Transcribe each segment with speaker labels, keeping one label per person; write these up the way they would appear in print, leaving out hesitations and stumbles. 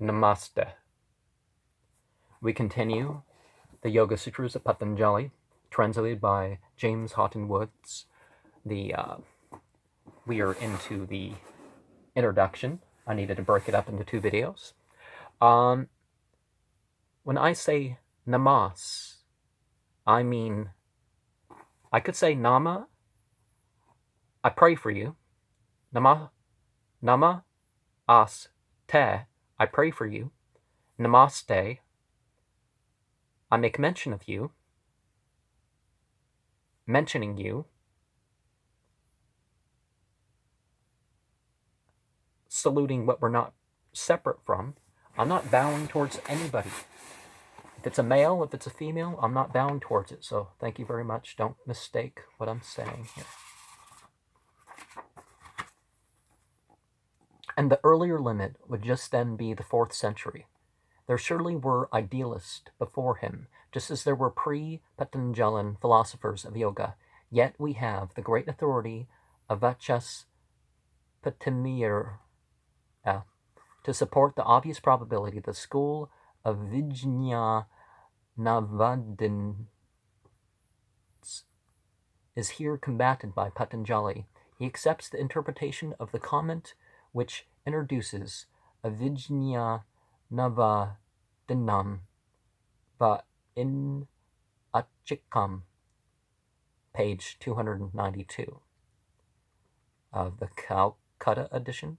Speaker 1: Namaste. We continue the Yoga Sutras of Patanjali, translated by James Haughton Woods. We are into the introduction. I needed to break it up into two videos. When I say namas, I mean, I could say nama, I pray for you. Nama as te, I pray for you. Namaste, I make mention of you, mentioning you. Saluting what we're not separate from. I'm not bowing towards anybody. If it's a male, if it's a female, I'm not bowing towards it. So thank you very much. Don't mistake what I'm saying here. And the earlier limit would just then be the 4th century. There surely were idealists before him, just as there were pre-Patanjalan philosophers of yoga. Yet we have the great authority of Vachaspatimiya to support the obvious probability the school of Vijnanavadin is here combated by Patanjali. He accepts the interpretation of the comment which introduces a Vijnanavadinam va in achikam, page 292 of the Calcutta edition,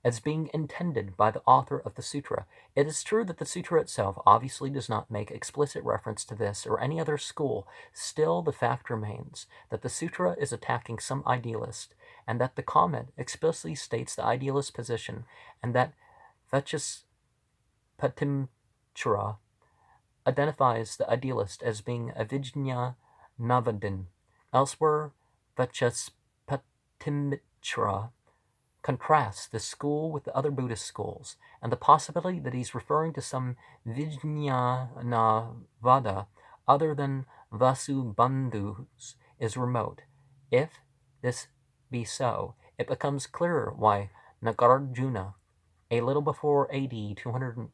Speaker 1: as being intended by the author of the sutra. It is true that the sutra itself obviously does not make explicit reference to this or any other school. Still, the fact remains that the sutra is attacking some idealist, and that the comment explicitly states the idealist position, and that Vachaspatimiya identifies the idealist as being a Vijnanavadin. Elsewhere, Vachaspatimiya contrasts this school with the other Buddhist schools, and the possibility that he's referring to some Vijnanavada other than Vasubandhus is remote. If this be so, it becomes clearer why Nagarjuna, a little before AD 200,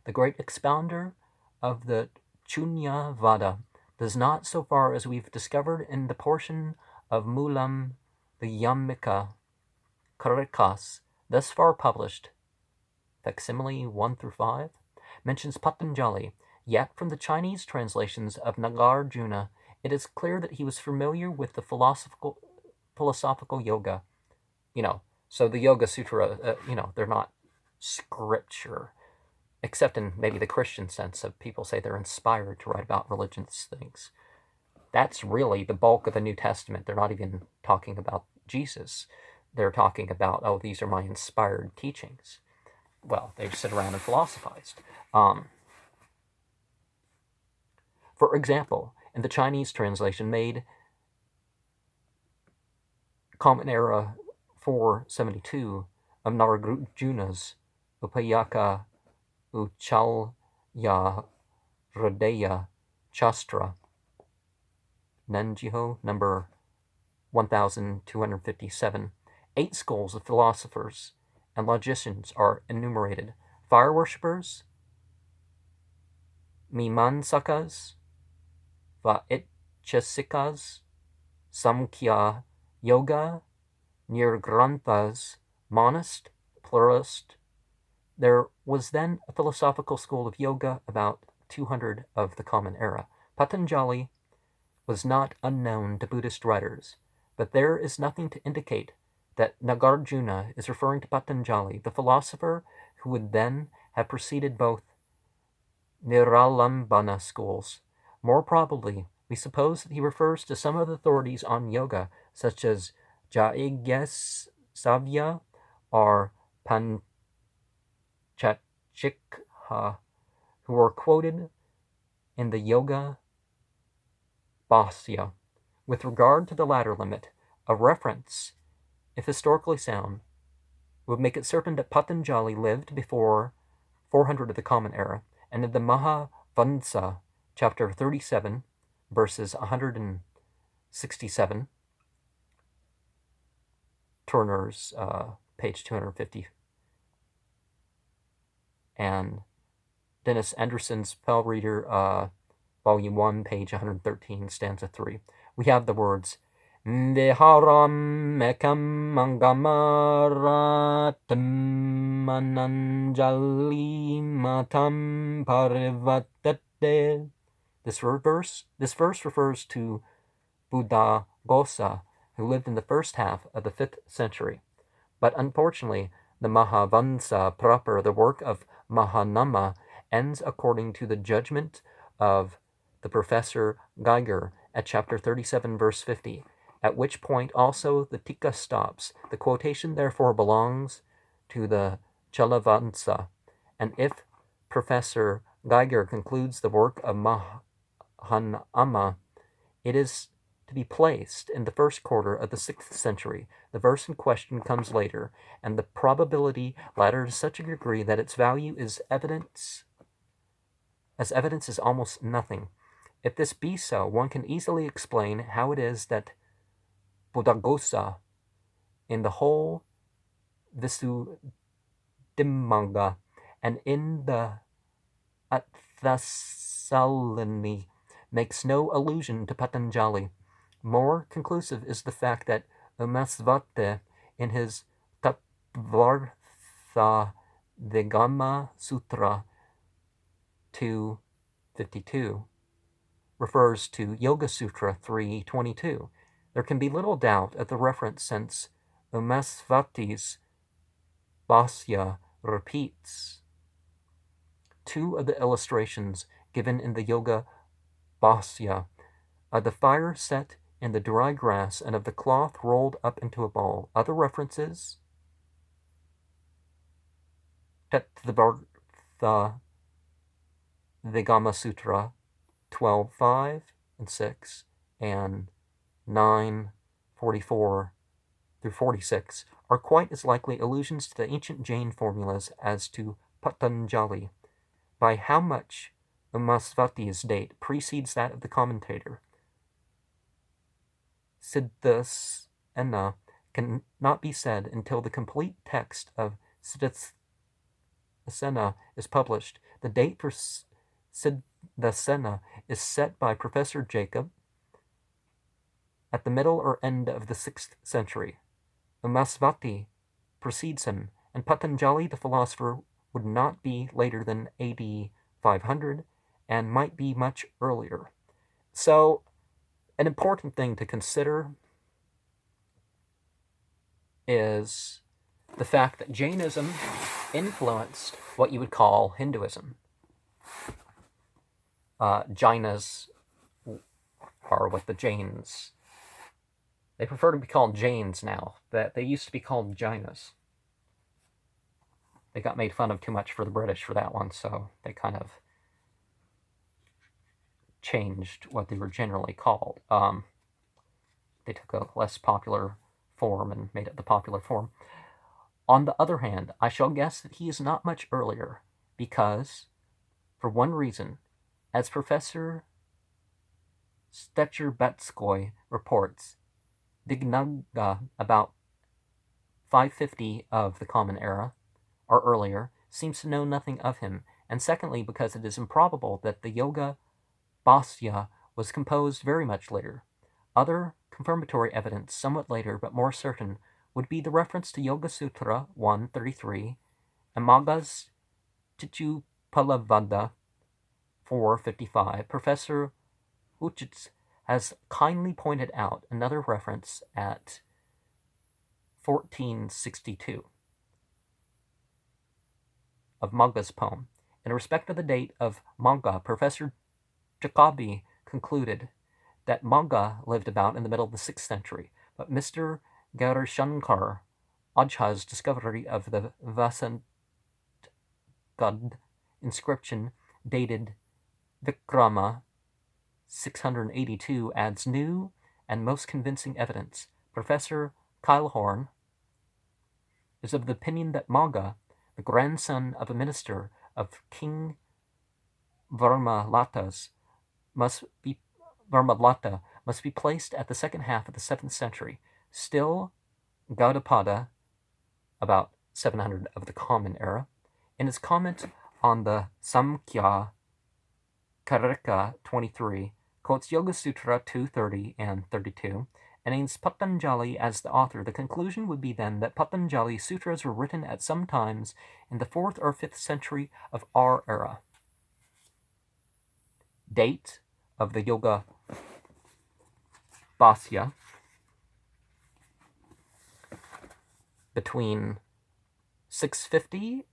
Speaker 1: the great expounder of the Chunyavada, does not, so far as we've discovered in the portion of Mulam, the Yammika Karikas, thus far published, facsimile 1-5, mentions Patanjali. Yet from the Chinese translations of Nagarjuna, it is clear that he was familiar with the philosophical yoga. So the Yoga Sutra, they're not scripture, except in maybe the Christian sense of people say they're inspired to write about religious things. That's really the bulk of the New Testament. They're not even talking about Jesus. They're talking about, oh, these are my inspired teachings. Well, they sit around and philosophized. For example, in the Chinese translation made Common Era 472 of Nagarjuna's Upayaka Uchalya Hridaya Shastra, Nanjiho, number 1257, 8 schools of philosophers and logicians are enumerated: fire worshippers, Mimansakas, Vaitchasikas, Samkhya Yoga, Nirgranthas, monist, pluralist. There was then a philosophical school of yoga about 200 of the Common Era. Patanjali was not unknown to Buddhist writers, but there is nothing to indicate that Nagarjuna is referring to Patanjali, the philosopher who would then have preceded both Niralambana schools. More probably, we suppose that he refers to some of the authorities on yoga, such as Jaigesavya or Panchachikha, who are quoted in the Yoga Bhasya. With regard to the latter limit, a reference, if historically sound, would make it certain that Patanjali lived before 400 of the Common Era, and in the Mahavamsa, chapter 37, verses 167, Turner's page 250, and Dennis Anderson's Pell Reader, Volume 1, page 113, stanza 3. We have the words, Deharam mekam mangamaratam mananjali matam parivatete. This verse refers to Buddhaghosa, who lived in the first half of the 5th century. But unfortunately, the Mahavansa proper, the work of Mahanama, ends according to the judgment of the Professor Geiger at chapter 37, verse 50, at which point also the Tika stops. The quotation therefore belongs to the Chalavansa, and if Professor Geiger concludes the work of Mahanama, it is to be placed in the first quarter of the 6th century. The verse in question comes later, and the probability latter to such a degree that its value is evidence is almost nothing. If this be so, one can easily explain how it is that Buddhaghosa, in the whole Visuddhimagga and in the Atthasalini, makes no allusion to Patanjali. More conclusive is the fact that Umasvate, in his Tattvartha Vigama Sutra 252, refers to Yoga Sutra 322. There can be little doubt of the reference, since Umasvati's Bhasya repeats two of the illustrations given in the Yoga Bhasya, of the fire set in the dry grass and of the cloth rolled up into a ball. Other references, Tattvartha Vigama Sutra 12.5 and 6 and 9.44 through 46, are quite as likely allusions to the ancient Jain formulas as to Patanjali. By how much Umasvati's date precedes that of the commentator, Siddhasena, cannot be said until the complete text of Siddhasena is published. The date for Siddhasena is set by Professor Jacob at the middle or end of the 6th century. Umasvati precedes him, and Patanjali the philosopher would not be later than AD 500 and might be much earlier. So, an important thing to consider is the fact that Jainism influenced what you would call Hinduism. Jainas are what the Jains, they prefer to be called Jains now. That they used to be called Jainas. They got made fun of too much for the British for that one, so they kind of changed what they were generally called. They took a less popular form and made it the popular form. On the other hand, I shall guess that he is not much earlier, because, for one reason, as Professor Stecher-Betskoy reports, Dignaga, about 550 of the Common Era, or earlier, seems to know nothing of him, and secondly, because it is improbable that the Yoga Bhasya was composed very much later. Other confirmatory evidence, somewhat later but more certain, would be the reference to Yoga Sutra 133 and Magga's Chichupalavada 455. Professor Uchitz has kindly pointed out another reference at 1462 of Magga's poem. In respect of the date of Magga, Professor Jacobi concluded that Magga lived about in the middle of the 6th century, but Mr. Gaurashankar Ojha's discovery of the Vasantgad inscription dated Vikrama 682 adds new and most convincing evidence. Professor Keilhorn is of the opinion that Magga, the grandson of a minister of King Varmalata, must be placed at the second half of the 7th century. Still, Gaudapada, about 700 of the Common Era, in his comment on the Samkhya Karika 23, quotes Yoga Sutra 230 and 32, and names Patanjali as the author. The conclusion would be then that Patanjali's sutras were written at some times in the 4th or 5th century of our era. Date of the Yoga Bhāsya between 650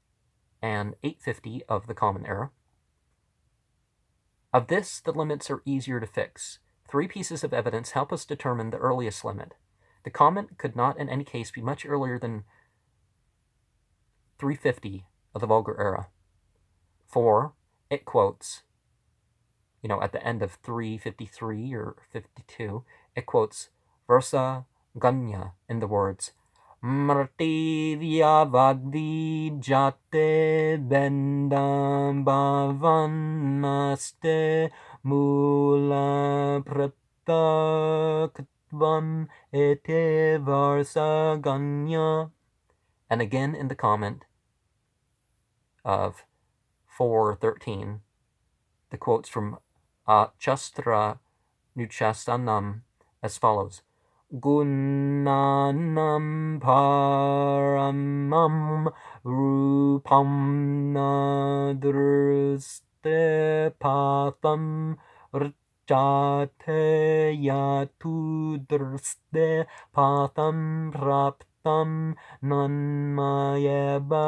Speaker 1: and 850 of the Common Era. Of this, the limits are easier to fix. 3 pieces of evidence help us determine the earliest limit. The comment could not in any case be much earlier than 350 of the Vulgar Era. 4, it quotes, at the end of 353 or 52, it quotes Versa Ganya in the words, Mrtivya vadi jate bendam bhavanaste mula pratakatvam ete varsa ganya. And again in the comment of 4:13, the quotes from Chastra Nuchastanam as follows. Gunnanam paramam rupam nadruste patham rjate yatu drste patham praptam nanmayeba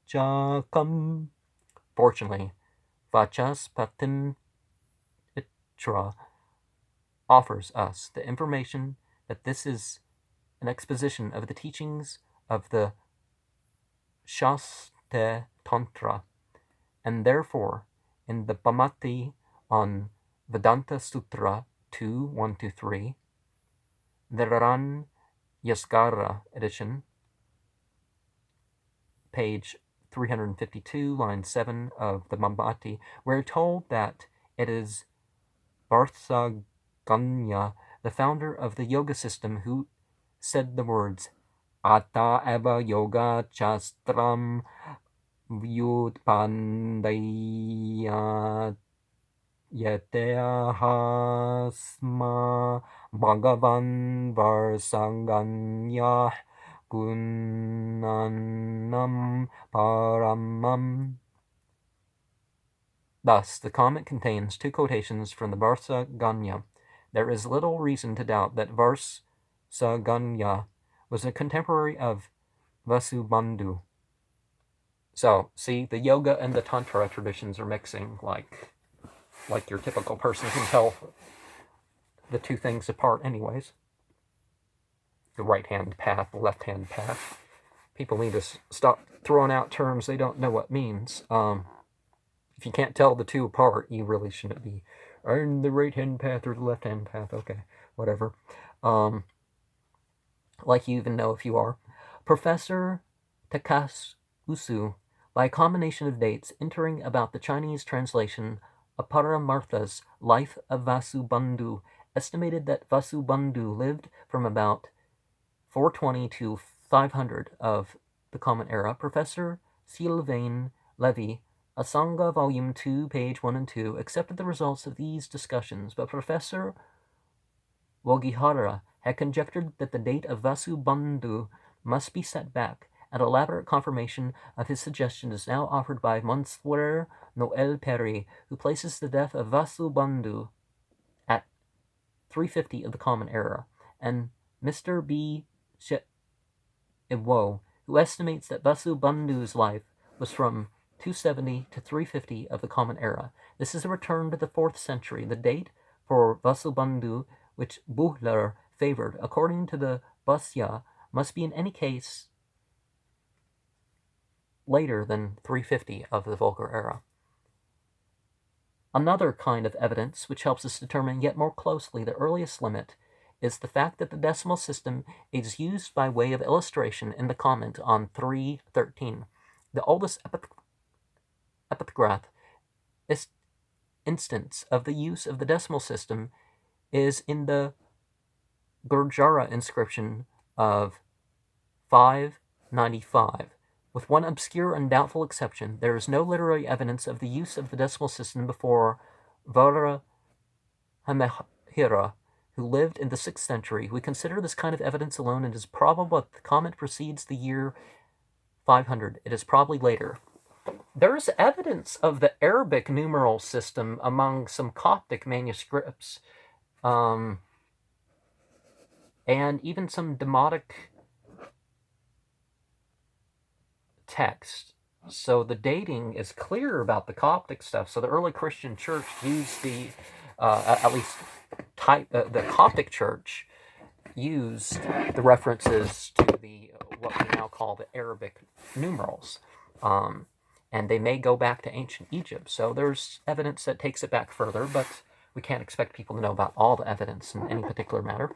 Speaker 1: sutuchakam. Fortunately, Vachaspatim Itra offers us the information that this is an exposition of the teachings of the Shasta Tantra, and therefore in the Bhamati on Vedanta Sutra 2.1-3, the Raran Yaskara edition, page 352, line 7 of the Bhamati, we're told that it is Ganya, the founder of the yoga system, who said the words Ata eva yoga chastram vyutpandaya yetehasma bhagavan varsanganya gunnanam paramam. Thus, the comment contains 2 quotations from the Varsa Ganya. There is little reason to doubt that Varsa Ganya was a contemporary of Vasubandhu. So, see, the yoga and the tantra traditions are mixing like your typical person can tell the 2 things apart anyways. The right-hand path, the left-hand path. People need to stop throwing out terms they don't know what means. If you can't tell the 2 apart, you really shouldn't be in the right-hand path or the left-hand path. Okay, whatever. Like you even know if you are. Professor Takasusu, by a combination of dates entering about the Chinese translation of Paramartha's Life of Vasubandhu, estimated that Vasubandhu lived from about 420 to 500 of the Common Era. Professor Sylvain Levy, Asanga Volume 2, page 1 and 2, accepted the results of these discussions, but Professor Wogihara had conjectured that the date of Vasubandhu must be set back. An elaborate confirmation of his suggestion is now offered by Monsieur Noel Perry, who places the death of Vasubandhu at 350 of the Common Era, and Mr. B. Iwo, who estimates that Vasubandhu's life was from 270 to 350 of the Common Era. This is a return to the 4th century. The date for Vasubandhu, which Buchler favored, according to the Bhāsya, must be in any case later than 350 of the Vulgar Era. Another kind of evidence which helps us determine yet more closely the earliest limit is the fact that the decimal system is used by way of illustration in the comment on 3.13. The oldest epigraph instance of the use of the decimal system is in the Gurjara inscription of 595, With one obscure and doubtful exception, there is no literary evidence of the use of the decimal system before Vara Hamehira, who lived in the 6th century. We consider this kind of evidence alone, and it is probable that the comet precedes the year 500. It is probably later. There is evidence of the Arabic numeral system among some Coptic manuscripts, and even some Demotic text. So the dating is clear about the Coptic stuff. So the early Christian church used the, at least the Coptic church used the references to the what we now call the Arabic numerals. And they may go back to ancient Egypt. So there's evidence that takes it back further, but we can't expect people to know about all the evidence in any particular matter.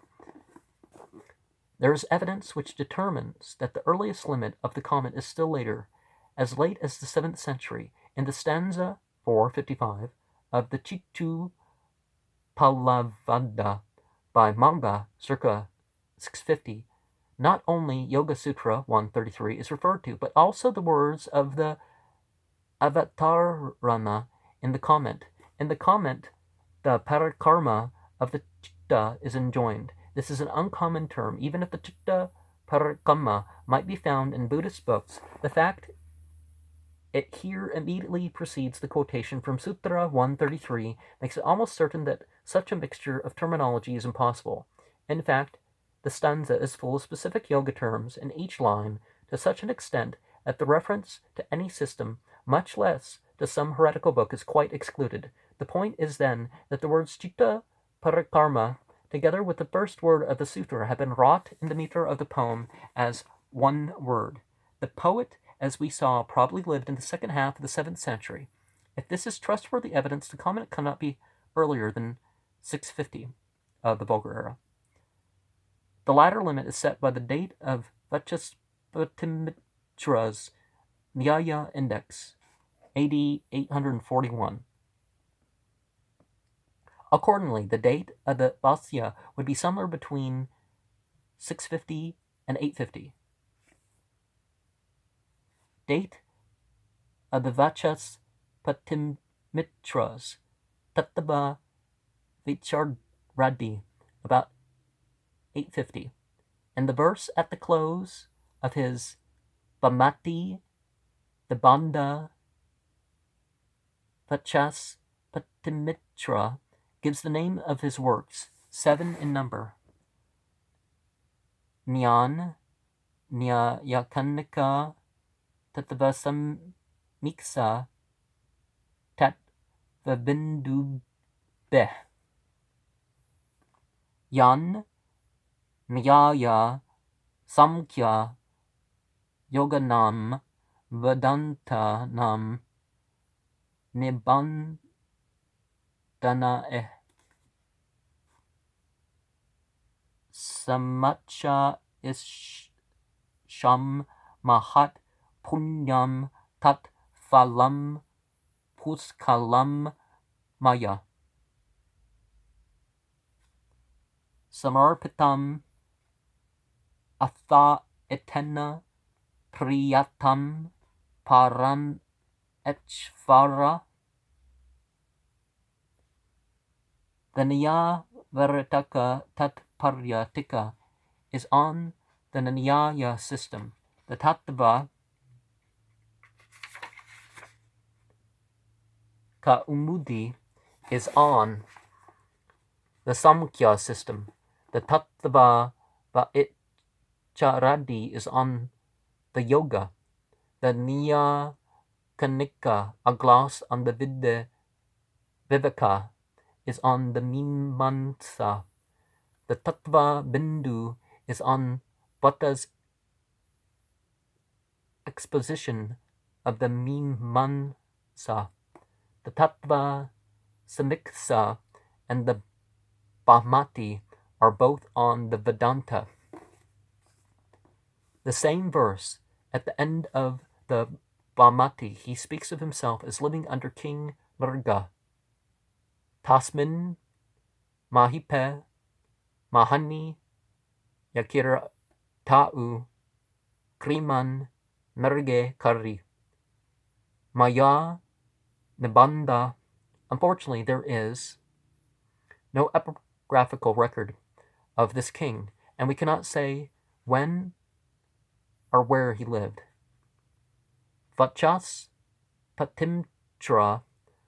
Speaker 1: There is evidence which determines that the earliest limit of the comet is still later, as late as the 7th century. In the stanza 455 of the Chitu Palavada by Manga, circa 650, not only Yoga Sutra 133 is referred to, but also the words of the Avatarana in the comment. In the comment, the Parakarma of the Chitta is enjoined. This is an uncommon term. Even if the Chitta Parakarma might be found in Buddhist books, the fact it here immediately precedes the quotation from Sutra 133 makes it almost certain that such a mixture of terminology is impossible. In fact, the stanza is full of specific yoga terms in each line to such an extent that the reference to any system, much less to some heretical book, is quite excluded. The point is then that the words Chitta Parakarma, together with the first word of the sutra, have been wrought in the meter of the poem as one word. The poet, as we saw, probably lived in the second half of the 7th century. If this is trustworthy evidence, the comet cannot be earlier than 650 of the Vulgar era. The latter limit is set by the date of Vachaspatimitra's Nyaya Index, AD 841. Accordingly, the date of the Vasya would be somewhere between 650 and 850. Date of the Vachaspatimitras, Tattva Vicharradi, about 850. And the verse at the close of his Bhamati, the Banda Vachaspattimitra, gives the name of his works, 7 in number. Nyan, Nyayakanika, Tattvasamiksa, Tattvabindubeh. Yan, Nyaya, Samkhya, Yoganam, Vedantanam, Nibandhana Samacha Isham Mahat Punyam Tat Phalam Puskalam Maya Samarpitam Atha Etena Priyatam Param Echvara. The Nyaya Varataka Tatparyatika is on the Nyaya system. The Tattva Kaumudi is on the Samkhya system. The Tattva Vaicharadi is on the Yoga. The Nyayakanika, a gloss on the Viveka, is on the Mimamsa. The Tattva Bindu is on Bhatta's exposition of the Mimamsa. The Tattva Samiksa and the Bhamati are both on the Vedanta. The same verse, at the end of the Bhamati, he speaks of himself as living under King Mrga. Tasmin Mahipe Mahani Yakira Ta'u Kriman Merge Kari Maya Nibanda. Unfortunately, there is no epigraphical record of this king, and we cannot say when or where he lived. Vachas Patimtra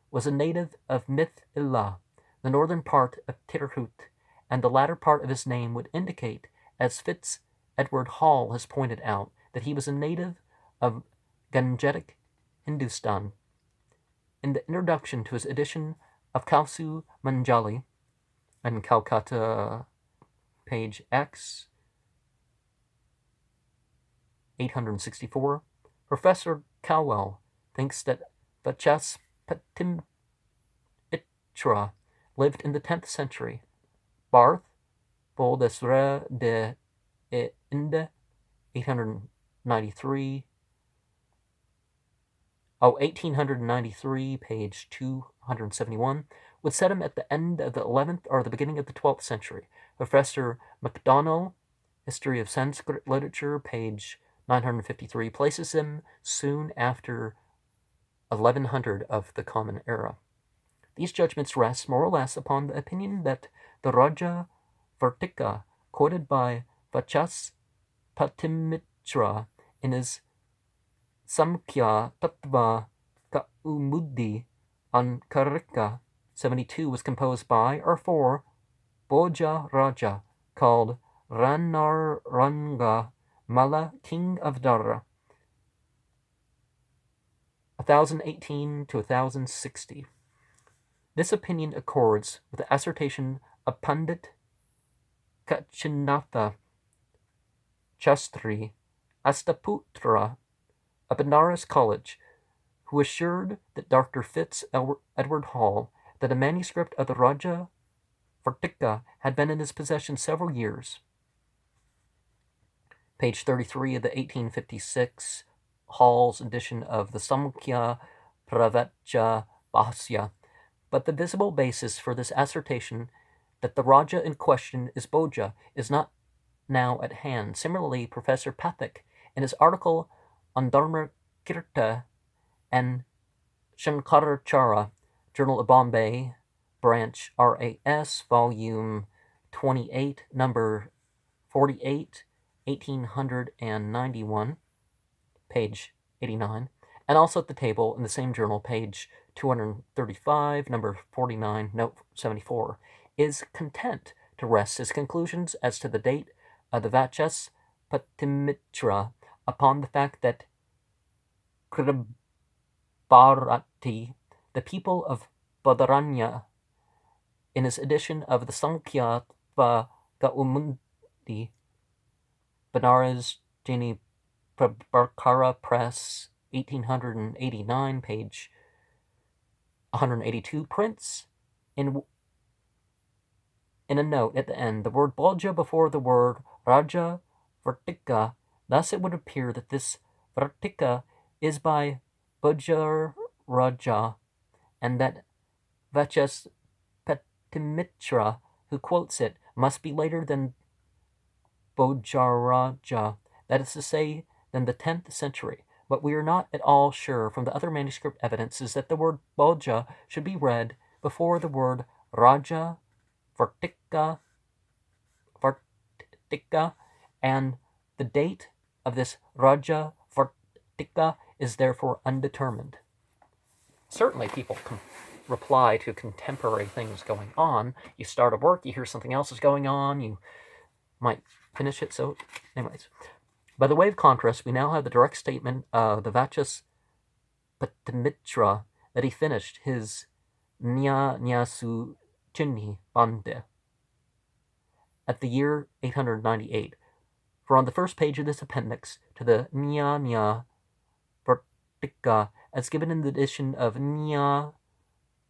Speaker 1: was a native of Mithila, the northern part of Tirhut, and the latter part of his name would indicate, as Fitz Edward Hall has pointed out, that he was a native of Gangetic Hindustan. In the introduction to his edition of Kausu Manjali, in Calcutta, page X, 864, Professor Cowell thinks that Vachas Patimitra lived in the 10th century. Barth, Paul de Sre de Inde, 1893, page 271, would set him at the end of the 11th or the beginning of the 12th century. Professor MacDonald, History of Sanskrit Literature, page 953, places him soon after 1100 of the Common Era. These judgments rest more or less upon the opinion that the Raja Vartika, quoted by Vachas Patimitra in his Samkhya Tattva Kaumudi on Karika 72, was composed by or for Bhoja Raja, called Ranaranga Mala, king of Dara, 1018 to 1060. This opinion accords with the assertion of Pandit Kachinatha Chastri Astaputra of Benares College, who assured that Dr. Fitz Edward Hall that a manuscript of the Raja Vartika had been in his possession several years. Page 33 of the 1856 Hall's edition of the Samkhya Pravatya Bhasya. But the visible basis for this assertion that the Raja in question is Bhoja is not now at hand. Similarly, Professor Pathak, in his article on Dharmakirta and Shankaracharya, Journal of Bombay, Branch RAS, Volume 28, Number 48, 1891, page 89, and also at the table in the same journal, page 235, number 49, note 74, is content to rest his conclusions as to the date of the Vachas Patimitra upon the fact that Kribarati, the people of Badaranya, in his edition of the Sankhya Gaumundi, Benares Jini Prabhakara Press, 1889, page 182, prints in a note at the end the word Bhoja before the word Raja Vartika. Thus it would appear that this Vartika is by Bhojar Raja, and that Vachas Patimitra, who quotes it, must be later than Bhojaraja, that is to say, than the 10th century. But we are not at all sure from the other manuscript evidences that the word Bhoja should be read before the word Raja Vartika, and the date of this Raja Vartika is therefore undetermined. Certainly people reply to contemporary things going on. You start a work, you hear something else is going on, you might finish it. So, anyways, by the way of contrast, we now have the direct statement of the Vachas Patimitra that he finished his Nyasu Chinni Bande at the year 898. For on the first page of this appendix to the Nya Vartika, as given in the edition of Nya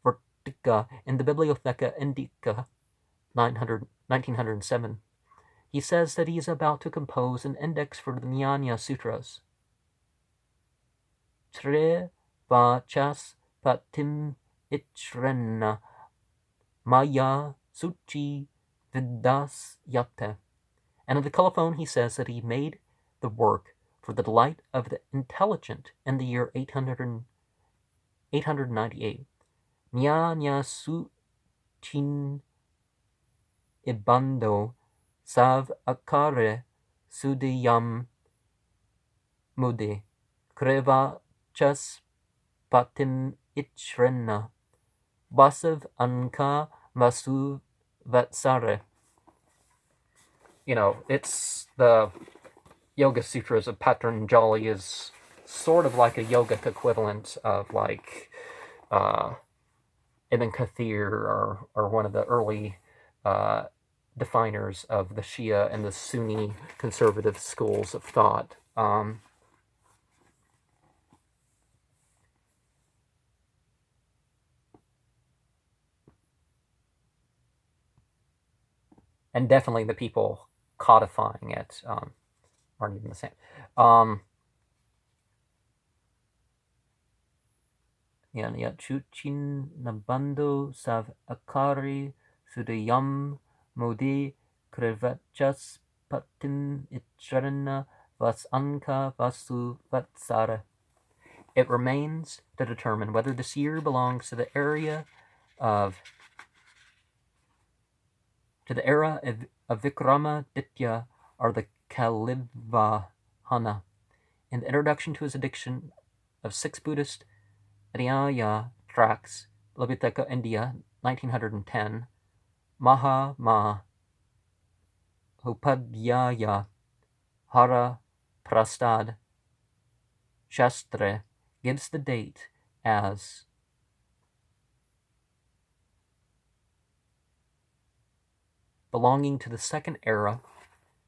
Speaker 1: Vartika in the Bibliotheca Indica, 1907, he says that he is about to compose an index for the Jnana Sutras. Tre Vachas Patim Itrena Maya Suchi Vidas Yate. And in the colophon he says that he made the work for the delight of the intelligent in the year 898. Nya nya su chin ibando sav akare sudiyam mude kreva chas patim ichrena basav anka vasu vatsare. It's the Yoga Sutras of Patanjali is sort of like a yogic equivalent of like Ibn Kathir or one of the early definers of the Shia and the Sunni conservative schools of thought. And definitely the people codifying it aren't even the same. Yan chuchin nabando sav akari sudayam modi krevachas patim icharana vas anka vasu vatsara. It remains to determine whether this year belongs to the era of Vikramaditya or the Kalivahana. In the introduction to his edition of 6 Buddhist Nyaya tracts, Labhitaka, India, 1910, Maha Upadhyaya Hara Prastad Shastre gives the date as belonging to the second era,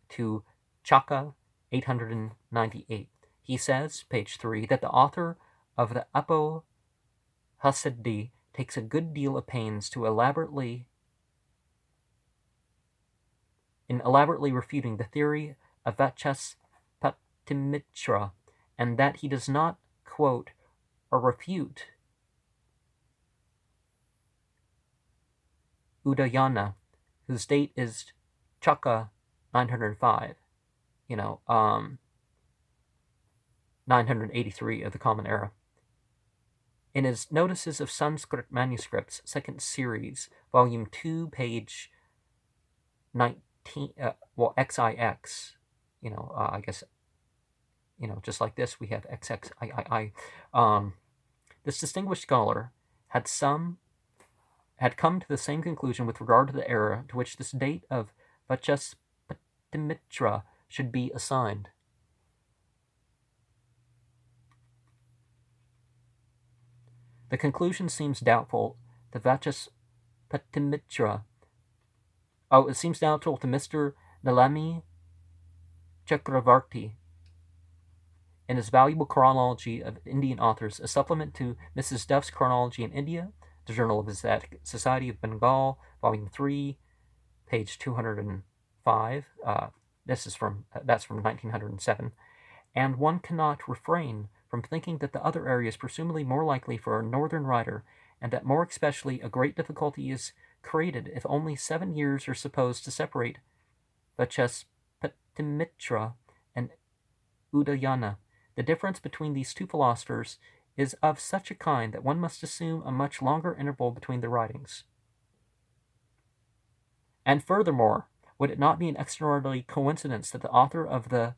Speaker 1: to Chaka 898. He says, page 3, that the author of the Apo Hasiddhi takes a good deal of pains to elaborately refuting the theory of Vachas Patimitra, and that he does not quote or refute Udayana, whose date is Chaka 905, 983 of the Common Era. In his Notices of Sanskrit Manuscripts, second series, volume 2, page 19, XIX, I guess, just like this, we have XXIII. This distinguished scholar had come to the same conclusion with regard to the era to which this date of Vachaspatimitra should be assigned. The conclusion seems doubtful to Vachaspatimitra. It seems doubtful to Mr. Nalami Chakravarti in his valuable Chronology of Indian Authors, a supplement to Mrs. Duff's Chronology in India, the Journal of the Society of Bengal, Volume 3, page 205. That's from 1907. And one cannot refrain from thinking that the other area is presumably more likely for a northern writer, and that more especially a great difficulty is created if only 7 years are supposed to separate Vachaspatimitra and Udayana. The difference between these two philosophers is of such a kind that one must assume a much longer interval between the writings. And furthermore, would it not be an extraordinary coincidence that the author of the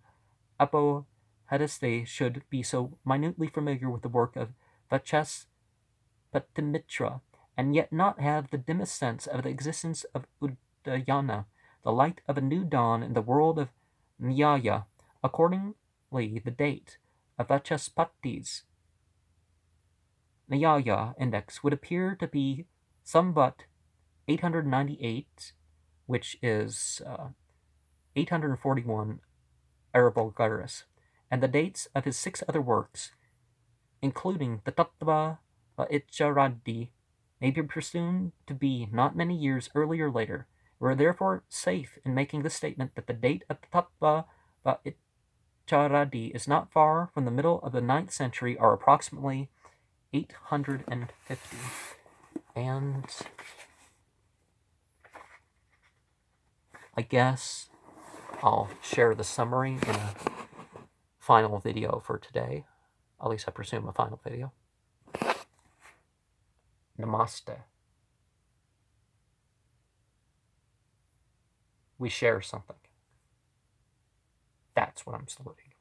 Speaker 1: Apohadiste should be so minutely familiar with the work of Vachaspatimitra, and yet not have the dimmest sense of the existence of Udayana, the light of a new dawn in the world of Nyaya? Accordingly, the date of Vachaspati's Nyaya index would appear to be Samvat 898, which is 841 Arabulgaris, and the dates of his 6 other works, including the Tattva Vaicharadi, may be presumed to be not many years earlier or later. We are therefore safe in making the statement that the date of the Tattva Vaicharadi is not far from the middle of the 9th century, or approximately 850. And I guess I'll share the summary in a final video for today. At least I presume a final video. Namaste. We share something. That's what I'm saluting.